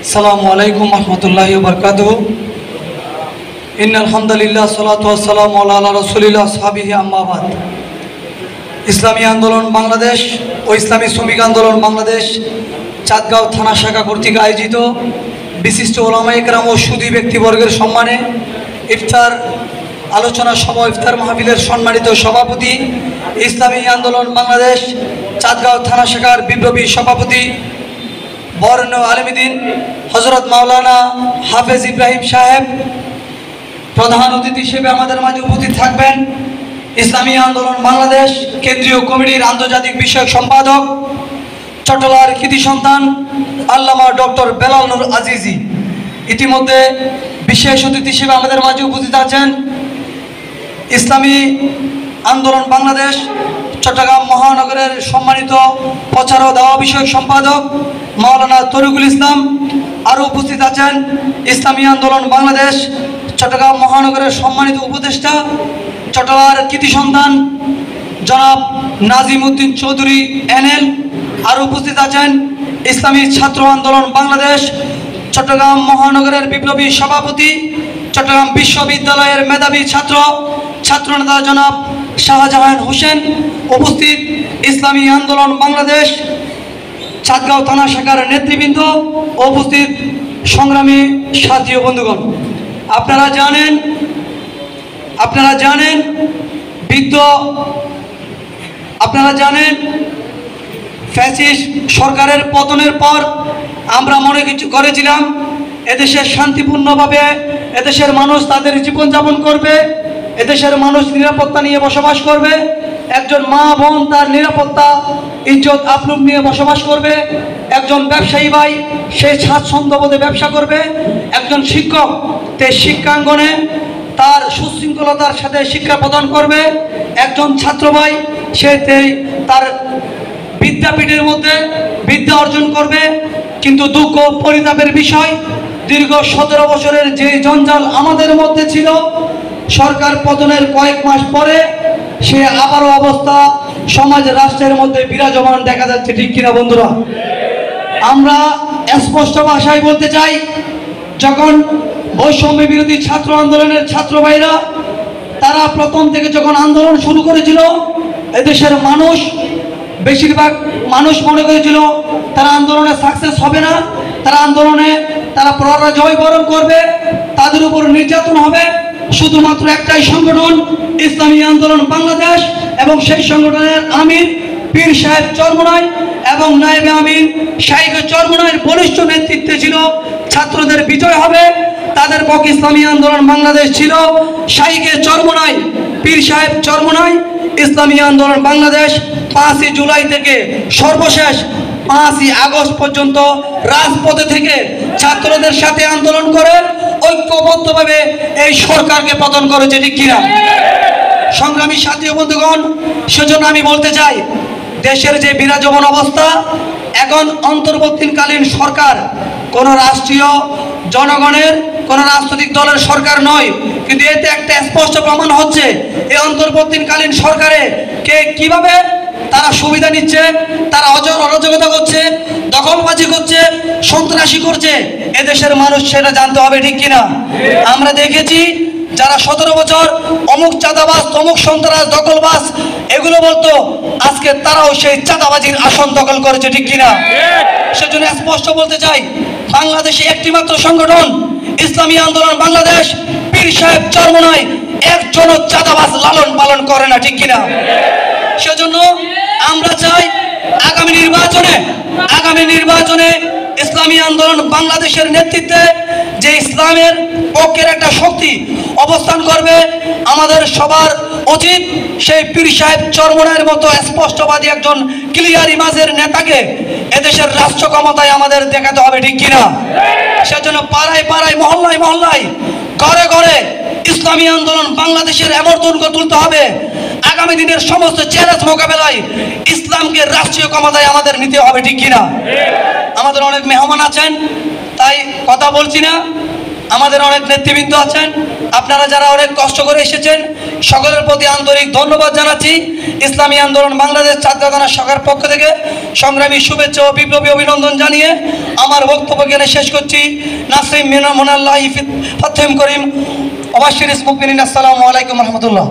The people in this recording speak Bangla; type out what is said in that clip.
আসসালামু আলাইকুম রহমতুল্লাহি ওয়া বারাকাতুহু। ইন্নাল হামদুলিল্লাহ সালাতু ওয়াসসালামু আলা রাসূলিল্লাহ সাহাবিহি আম্মা বাদ। ইসলামী আন্দোলন বাংলাদেশ ও ইসলামী শ্রমিক আন্দোলন বাংলাদেশ চাঁদগাঁও থানা শাখা কর্তৃক আয়োজিত বিশিষ্ট ওলামায়ে কেরাম ও সুধী ব্যক্তিবর্গের সম্মানে ইফতার আলোচনা সভা ইফতার মাহফিলের সম্মানিত সভাপতি, ইসলামী আন্দোলন বাংলাদেশ চাঁদগাঁও থানা শাখার বিপ্লবী সভাপতি বরেণ্য আলেমদ্বীন হযরত মাওলানা হাফেজ ইব্রাহিম সাহেব প্রধান অতিথি হিসেবে আমাদের মাঝে উপস্থিত থাকবেন। ইসলামী আন্দোলন বাংলাদেশ কেন্দ্রীয় কমিটির আন্তর্জাতিক বিষয়ক সম্পাদক চট্টলার কৃতি সন্তান আল্লামা ডক্টর বেলাল নূর আজিজি। ইতিমধ্যে বিশেষ অতিথি হিসেবে আমাদের মাঝে উপস্থিত আছেন ইসলামী আন্দোলন বাংলাদেশ চট্টগ্রাম মহানগরের সম্মানিত প্রচার ও দাওয়া বিষয়ক সম্পাদক মাওলানা তরিকুল ইসলাম। আরও উপস্থিত আছেন ইসলামী আন্দোলন বাংলাদেশ চট্টগ্রাম মহানগরের সম্মানিত উপদেষ্টা চট্টলার কৃতি সন্তান জনাব নাজিম উদ্দিন চৌধুরী NL। আরও উপস্থিত আছেন ইসলামী ছাত্র আন্দোলন বাংলাদেশ চট্টগ্রাম মহানগরের বিপ্লবী সভাপতি চট্টগ্রাম বিশ্ববিদ্যালয়ের মেধাবী ছাত্রনেতা জনাব শাহজাহান হোসেন। উপস্থিত ইসলামী আন্দোলন বাংলাদেশ চাঁদগাঁও থানা শাখার নেতৃবৃন্দ, উপস্থিত সংগ্রামী সাথী ও বন্ধুগণ, আপনারা জানেন ফ্যাসিস্ট সরকারের পতনের পর আমরা মনে করেছিলাম এদেশের শান্তিপূর্ণভাবে এদেশের মানুষ তাদের জীবনযাপন করবে, এদেশের মানুষ নিরাপত্তা নিয়ে বসবাস করবে, একজন মা বোন তার নিরাপত্তা ইজ্জত আবরুম নিয়ে বসবাস করবে, একজন ব্যবসায়ী ভাই সে স্বাচ্ছন্দ্যবোধে ব্যবসা করবে, একজন শিক্ষক তে শিক্ষাঙ্গনে তার সুশৃঙ্খলতার সাথে শিক্ষা প্রদান করবে, একজন ছাত্র ভাই সে তার বিদ্যাপীঠের মধ্যে বিদ্যা অর্জন করবে। কিন্তু দুঃখ পরিতাপের বিষয়, দীর্ঘ 17 বছরের যে জঞ্জাল আমাদের মধ্যে ছিল, সরকার পতনের কয়েক মাস পরে সে আবারও অবস্থা সমাজ রাষ্ট্রের মধ্যে বিরাজমান দেখা যাচ্ছে। ঠিক কিনা বন্ধুরা? আমরা স্পষ্ট ভাষায় বলতে চাই, যখন বৈষম্য বিরোধী ছাত্র আন্দোলনের ছাত্র ভাইরা তারা প্রথম থেকে যখন আন্দোলন শুরু করেছিল, এদেশের মানুষ বেশিরভাগ মানুষ মনে করেছিল তারা আন্দোলনে সাকসেস হবে না, তারা আন্দোলনে তারা পরাজয় বরণ করবে, তাদের উপর নির্যাতন হবে। শুধুমাত্র একটাই সংগঠন ইসলামী আন্দোলন বাংলাদেশ এবং সেই সংগঠনের আমির পীর সাহেব চরমোনাই এবং নায়েবে আমির শাইখ চরমোনাইয়ের বলিষ্ঠ নেতৃত্বে ছিল ছাত্রদের বিজয় হবে। তাদের পক্ষে ইসলামী আন্দোলন বাংলাদেশ ছিল শাইখ চরমোনাই, পীর সাহেব চরমোনাই। ইসলামী আন্দোলন বাংলাদেশ 5ই জুলাই থেকে সর্বশেষ 5ই আগস্ট পর্যন্ত রাজপথে থেকে ছাত্রদের সাথে আন্দোলন করে ঐক্যবদ্ধভাবে এই সরকারকে পতন করেছে। ঠিক কিনা সংগ্রামী সাথী ও বন্ধুগণ? সেজন্য আমি বলতে চাই, দেশের যে বিরাজমান অবস্থা, এখন অন্তর্বর্তীকালীন সরকার কোন রাষ্ট্রীয় জনগণের কোন রাজনৈতিক দলের সরকার নয়, কিন্তু এতে একটা স্পষ্ট প্রমাণ হচ্ছে এই অন্তর্বর্তীকালীন সরকারে কে কিভাবে তারা সুবিধা নিচ্ছে, তারা অরাজকতা করছে, দখলবাজি করছে, সন্ত্রাসী করছে। এদেশের মানুষ সেটা জানতে হবে। ঠিক কিনা? আমরা দেখেছি যারা 17 বছর অমুক চাঁদাবাজ তমুক সন্ত্রাস দখলবাজ এগুলো বলতো, আজকে তারাও সেই চাঁদাবাজির আসন দখল করেছে। ঠিক কিনা? সেজন্য স্পষ্ট বলতে চাই, বাংলাদেশে একটি মাত্র সংগঠন ইসলামী আন্দোলন বাংলাদেশ, পীর সাহেব চরমোনাই একজন চাঁদাবাজ লালন পালন করে না। ঠিক কিনা? সেজন্য আমরা চাই আগামী নির্বাচনে ইসলামী আন্দোলন বাংলাদেশের নেতৃত্বে যে ইসলামের পক্ষের একটা শক্তি অবস্থান করবে, আমাদের সবার উচিত সেই পীর সাহেব চরমোনাইয়ের মতো স্পষ্টবাদী একজন ক্লিয়ার ইমেজের নেতাকে এদেশের রাষ্ট্র ক্ষমতায় আমাদের দেখাতে হবে। ঠিক কিনা? সেজন্য পাড়ায় পাড়ায় মহল্লায় মহল্লায় ঘরে ঘরে ইসলামী আন্দোলন বাংলাদেশের এমন দুর্গ তুলতে হবে, আগামী দিনের সমস্ত চ্যালেঞ্জ মোকাবেলায় ইসলামকে রাষ্ট্রীয় ক্ষমতায় আমাদের নিতে হবে। ঠিক কিনা? আমাদের অনেক মেহমান আছেন, তাই কথা বলছি না। আমাদের অনেক নেতৃবৃন্দ আছেন, আপনারা যারা অনেক কষ্ট করে এসেছেন সকলের প্রতি আন্তরিক ধন্যবাদ জানাচ্ছি। ইসলামী আন্দোলন বাংলাদেশ ছাত্রগণ শাখার পক্ষ থেকে সংগ্রামী শুভেচ্ছা ও বিপ্লবী অভিনন্দন জানিয়ে আমার বক্তব্য এখানে শেষ করছি। নাসরিম মিনাল্লাহি ফাতহিম করিম ওয়াবাশশিরিল মুমিনিন। আসসালামু আলাইকুম রহমতুল্লাহ।